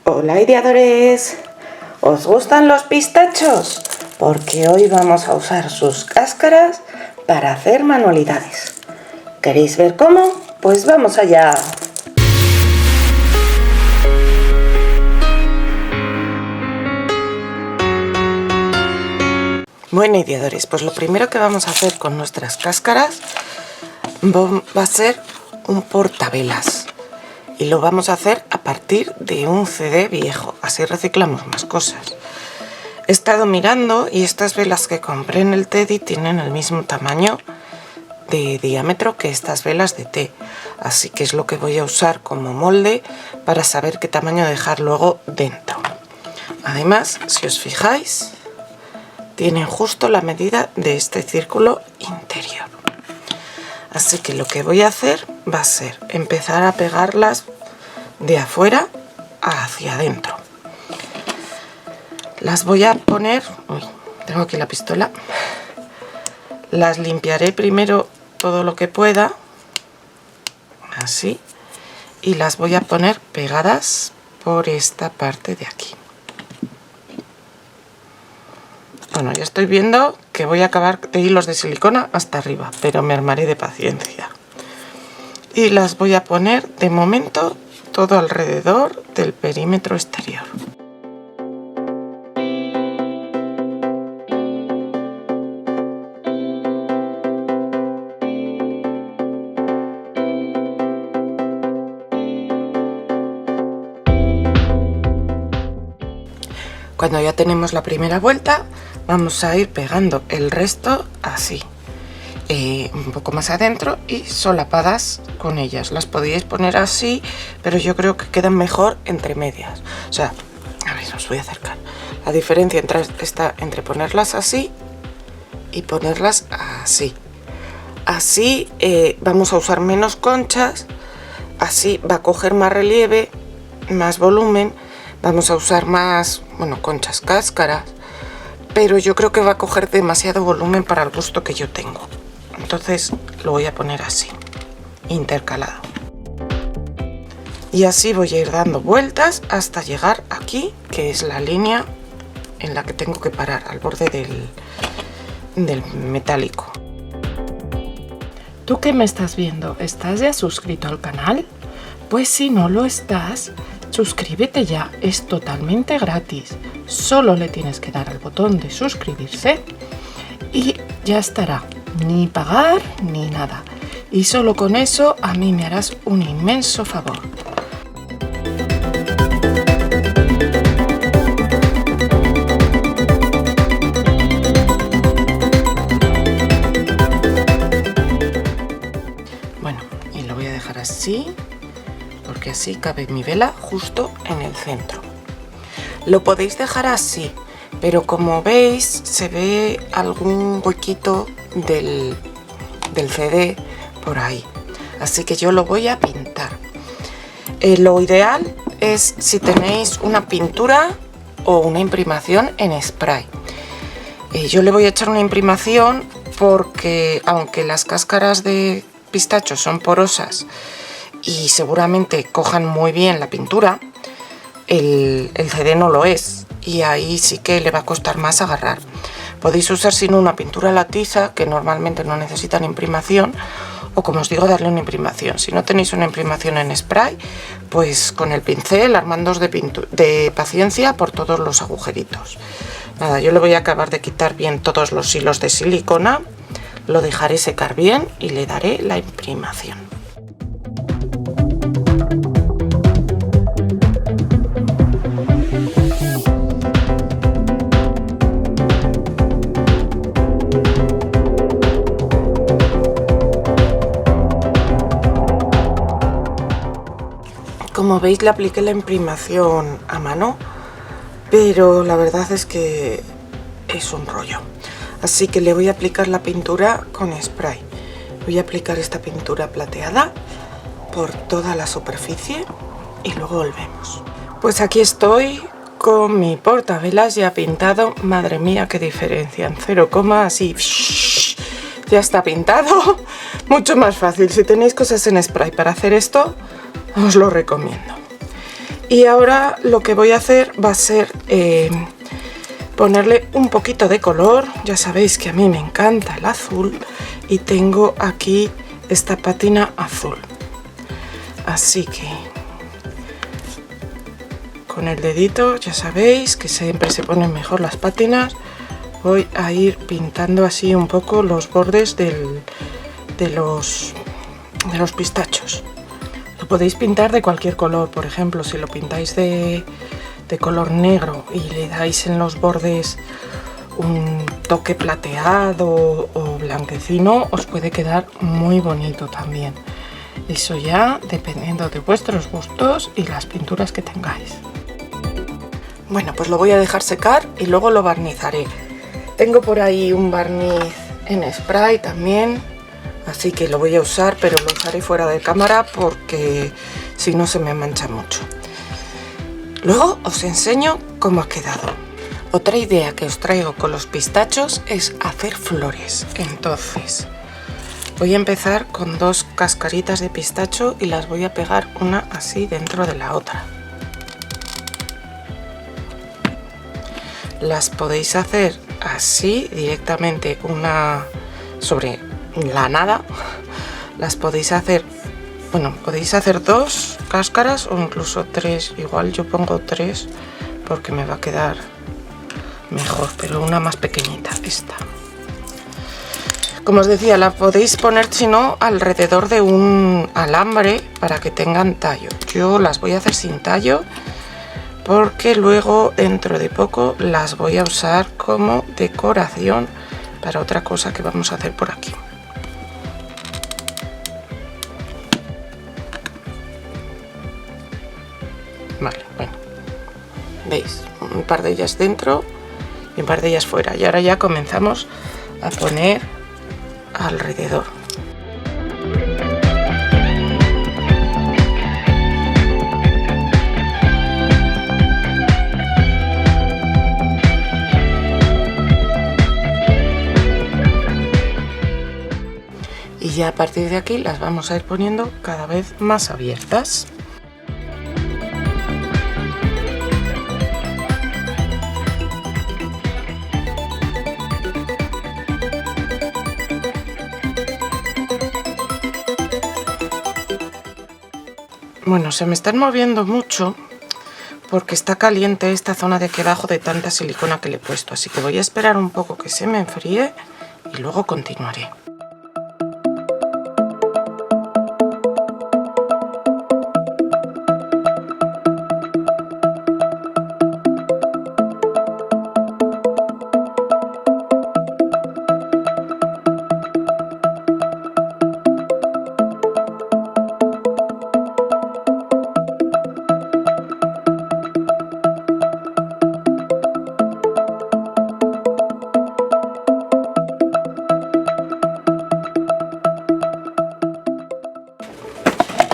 Hola ideadores, ¿os gustan los pistachos? Porque hoy vamos a usar sus cáscaras para hacer manualidades. ¿Queréis ver cómo? Pues vamos allá. Bueno ideadores, pues lo primero que vamos a hacer con nuestras cáscaras va a ser un portavelas. Y lo vamos a hacer a partir de un CD viejo, así reciclamos más cosas. He estado mirando y estas velas que compré en el Teddy tienen el mismo tamaño de diámetro que estas velas de té. Así que es lo que voy a usar como molde para saber qué tamaño dejar luego dentro. Además, si os fijáis, tienen justo la medida de este círculo interior. Así que lo que voy a hacer va a ser empezar a pegarlas de afuera hacia adentro. Las voy a poner... Uy, tengo aquí la pistola. Las limpiaré primero todo lo que pueda. Así. Y las voy a poner pegadas por esta parte de aquí. Bueno, ya estoy viendo que voy a acabar de hilos de silicona hasta arriba, pero me armaré de paciencia. Y las voy a poner de momento todo alrededor del perímetro exterior. Cuando ya tenemos la primera vuelta, vamos a ir pegando el resto así, un poco más adentro y solapadas con ellas. Las podéis poner así, pero yo creo que quedan mejor entre medias. O sea, a ver, os voy a acercar. La diferencia está entre ponerlas así y ponerlas así. Así vamos a usar menos conchas, así va a coger más relieve, más volumen. Vamos a usar más, bueno, conchas cáscaras, pero yo creo que va a coger demasiado volumen para el gusto que yo tengo. Entonces lo voy a poner así, intercalado. Y así voy a ir dando vueltas hasta llegar aquí, que es la línea en la que tengo que parar, al borde del metálico. ¿Tú que me estás viendo? ¿Estás ya suscrito al canal? Pues si no lo estás, suscríbete ya, es totalmente gratis. Solo le tienes que dar al botón de suscribirse y ya estará. Ni pagar ni nada. Y solo con eso a mí me harás un inmenso favor. Bueno, y lo voy a dejar así, porque así cabe mi vela justo en el centro. Lo podéis dejar así, pero como veis se ve algún huequito del CD por ahí, así que yo lo voy a pintar. Lo ideal es si tenéis una pintura o una imprimación en spray. Yo le voy a echar una imprimación porque aunque las cáscaras de pistacho son porosas y seguramente cojan muy bien la pintura, el CD no lo es y ahí sí que le va a costar más agarrar. Podéis usar sino una pintura a la tiza, que normalmente no necesitan imprimación, o como os digo, darle una imprimación. Si no tenéis una imprimación en spray, pues con el pincel armándoos de paciencia por todos los agujeritos. Nada, yo le voy a acabar de quitar bien todos los hilos de silicona, lo dejaré secar bien y le daré la imprimación. Como veis, le apliqué la imprimación a mano, pero la verdad es que es un rollo. Así que le voy a aplicar la pintura con spray. Voy a aplicar esta pintura plateada por toda la superficie y luego volvemos. Pues aquí estoy con mi portavelas ya pintado. Madre mía, qué diferencia. En 0, así ya está pintado. Mucho más fácil. Si tenéis cosas en spray para hacer esto, os lo recomiendo. Y ahora lo que voy a hacer va a ser ponerle un poquito de color. Ya sabéis que a mí me encanta el azul y tengo aquí esta pátina azul. Así que con el dedito, ya sabéis que siempre se ponen mejor las pátinas, voy a ir pintando así un poco los bordes de los pistachos. Lo podéis pintar de cualquier color, por ejemplo, si lo pintáis de color negro y le dais en los bordes un toque plateado o blanquecino, os puede quedar muy bonito también. Eso ya dependiendo de vuestros gustos y las pinturas que tengáis. Bueno, pues lo voy a dejar secar y luego lo barnizaré. Tengo por ahí un barniz en spray también, así que lo voy a usar, pero lo usaré fuera de cámara porque si no se me mancha mucho. Luego os enseño cómo ha quedado. Otra idea que os traigo con los pistachos es hacer flores. Entonces voy a empezar con 2 cascaritas de pistacho y las voy a pegar una así dentro de la otra. Las podéis hacer así directamente, una sobre la nada. Las podéis hacer, bueno, podéis hacer 2 cáscaras o incluso 3. Igual yo pongo 3 porque me va a quedar mejor, pero una más pequeñita, esta. Como os decía, la podéis poner, si no, alrededor de un alambre para que tengan tallo. Yo las voy a hacer sin tallo porque luego dentro de poco las voy a usar como decoración para otra cosa que vamos a hacer por aquí. Vale, bueno, veis, un par de ellas dentro y un par de ellas fuera, y ahora ya comenzamos a poner alrededor. Y ya a partir de aquí las vamos a ir poniendo cada vez más abiertas. Bueno, se me están moviendo mucho porque está caliente esta zona de aquí abajo de tanta silicona que le he puesto, así que voy a esperar un poco que se me enfríe y luego continuaré.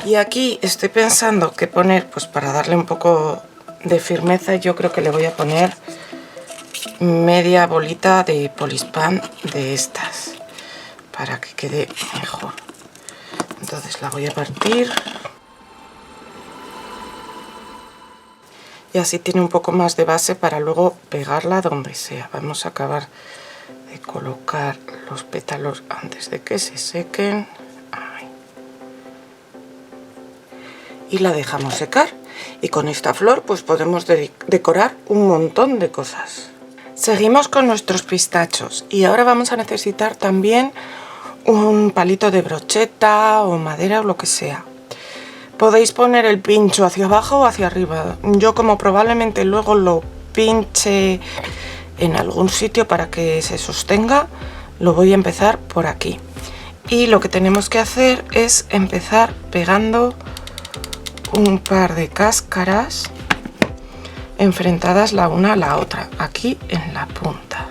Y aquí estoy pensando qué poner, pues para darle un poco de firmeza, yo creo que le voy a poner media bolita de Polispán de estas, para que quede mejor. Entonces la voy a partir. Y así tiene un poco más de base para luego pegarla donde sea. Vamos a acabar de colocar los pétalos antes de que se sequen. Y la dejamos secar, y con esta flor pues podemos decorar un montón de cosas. Seguimos con nuestros pistachos y ahora vamos a necesitar también un palito de brocheta o madera o lo que sea. Podéis poner el pincho hacia abajo o hacia arriba. Yo, como probablemente luego lo pinche en algún sitio para que se sostenga, lo voy a empezar por aquí. Y lo que tenemos que hacer es empezar pegando un par de cáscaras enfrentadas la una a la otra, aquí en la punta.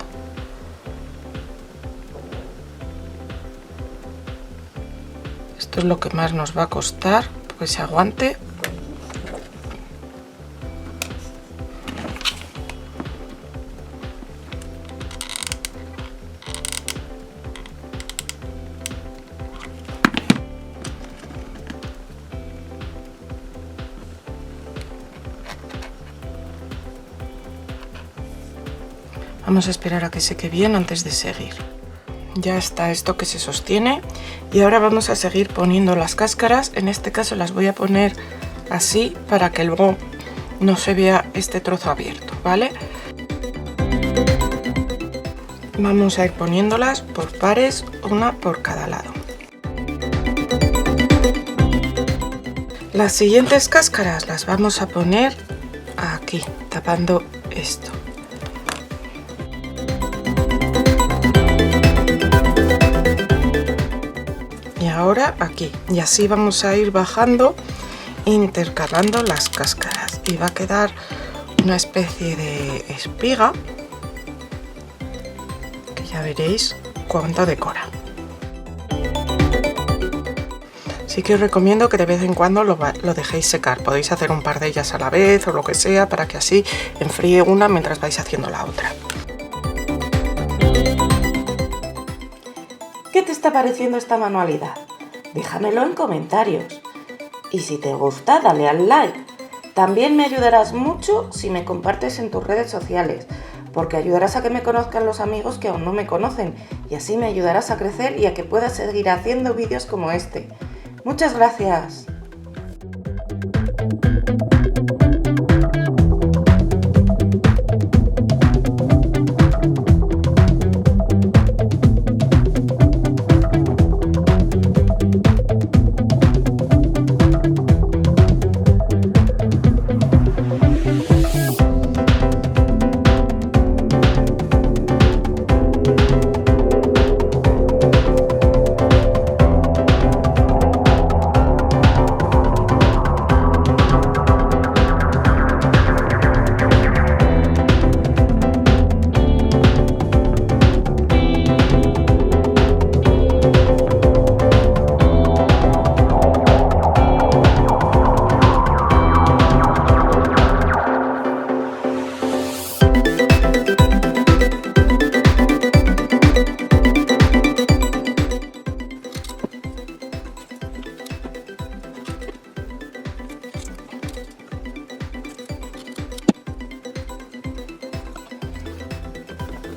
Esto es lo que más nos va a costar, que se aguante. Vamos a esperar a que seque bien antes de seguir. Ya está esto que se sostiene y ahora vamos a seguir poniendo las cáscaras. En este caso las voy a poner así para que luego no se vea este trozo abierto, ¿vale? Vamos a ir poniéndolas por pares, una por cada lado. Las siguientes cáscaras las vamos a poner aquí, tapando esto. Y ahora aquí, y así vamos a ir bajando, intercalando las cáscaras y va a quedar una especie de espiga que ya veréis cuánto decora. Sí que os recomiendo que de vez en cuando lo dejéis secar. Podéis hacer un par de ellas a la vez o lo que sea para que así enfríe una mientras vais haciendo la otra. ¿Qué te está pareciendo esta manualidad? Déjamelo en comentarios. Y si te gusta, dale al like. También me ayudarás mucho si me compartes en tus redes sociales, porque ayudarás a que me conozcan los amigos que aún no me conocen y así me ayudarás a crecer y a que pueda seguir haciendo vídeos como este. ¡Muchas gracias!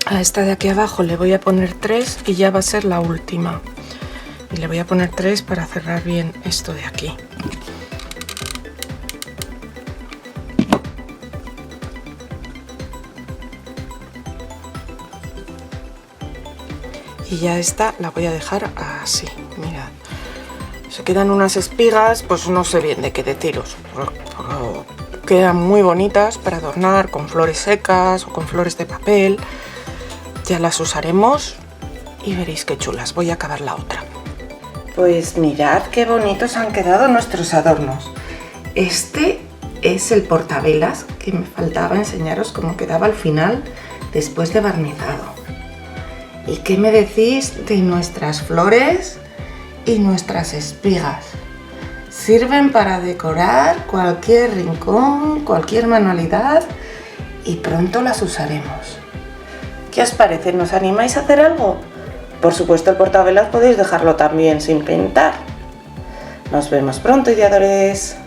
A esta de aquí abajo le voy a poner 3 y ya va a ser la última. Y le voy a poner 3 para cerrar bien esto de aquí. Y ya esta la voy a dejar así, mirad. Se quedan unas espigas, pues no sé bien de qué deciros. Pero quedan muy bonitas para adornar con flores secas o con flores de papel. Ya las usaremos y veréis qué chulas. Voy a acabar la otra. Pues mirad qué bonitos han quedado nuestros adornos. Este es el portavelas que me faltaba enseñaros cómo quedaba al final después de barnizado. ¿Y qué me decís de nuestras flores y nuestras espigas? Sirven para decorar cualquier rincón, cualquier manualidad y pronto las usaremos. ¿Qué os parece? ¿Nos animáis a hacer algo? Por supuesto, el portavelas podéis dejarlo también sin pintar. Nos vemos pronto, ideadores.